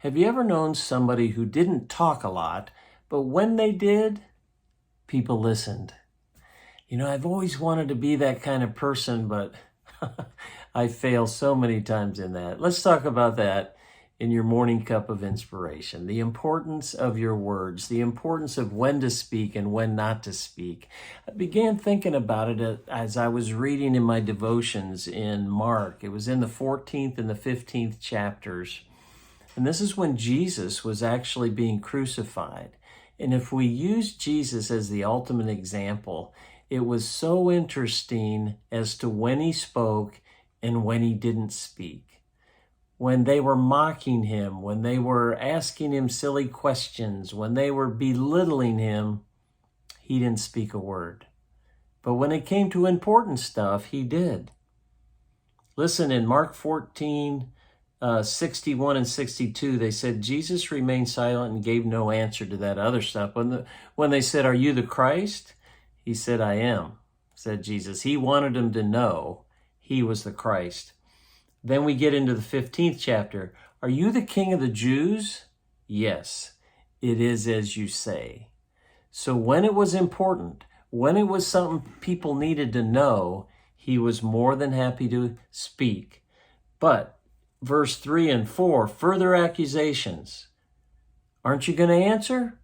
Have you ever known somebody who didn't talk a lot, but when they did, people listened? I've always wanted to be that kind of person, but I fail so many times in that. Let's talk about that in your morning cup of inspiration. The importance of your words, the importance of when to speak and when not to speak. I began thinking about it as I was reading in my devotions in Mark. It was in the 14th and the 15th chapters. And this is when Jesus was actually being crucified. And if we use Jesus as the ultimate example, it was so interesting as to when he spoke and when he didn't speak. When they were mocking him, when they were asking him silly questions, when they were belittling him, he didn't speak a word. But when it came to important stuff, he did. Listen, in Mark 14, 61 and 62, they said, Jesus remained silent and gave no answer to that other stuff. When they said, "Are you the Christ?" He said, "I am," said Jesus. He wanted them to know he was the Christ. Then we get into the 15th chapter. "Are you the King of the Jews?" "Yes, it is as you say." So when it was important, when it was something people needed to know, he was more than happy to speak. But verse 3 and 4, further accusations. "Aren't you going to answer?"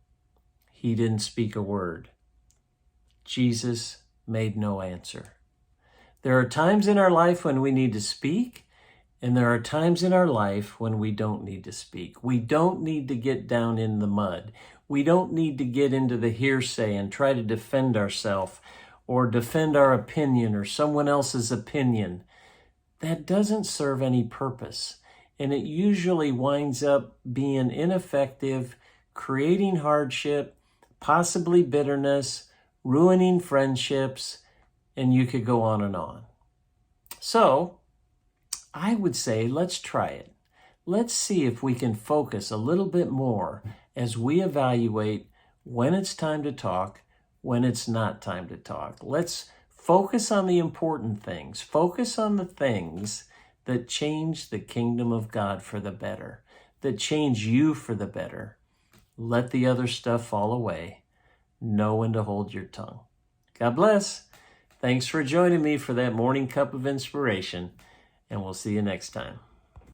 He didn't speak a word. Jesus made no answer. There are times in our life when we need to speak, and there are times in our life when we don't need to speak. We don't need to get down in the mud. We don't need to get into the hearsay and try to defend ourselves or defend our opinion or someone else's opinion. That doesn't serve any purpose, and it usually winds up being ineffective, creating hardship, possibly bitterness, ruining friendships, and you could go on and on. So I would say let's try it. Let's see if we can focus a little bit more as we evaluate when it's time to talk, when it's not time to talk. Let's focus on the important things. Focus on the things that change the kingdom of God for the better, that change you for the better. Let the other stuff fall away. Know when to hold your tongue. God bless. Thanks for joining me for that morning cup of inspiration, and we'll see you next time.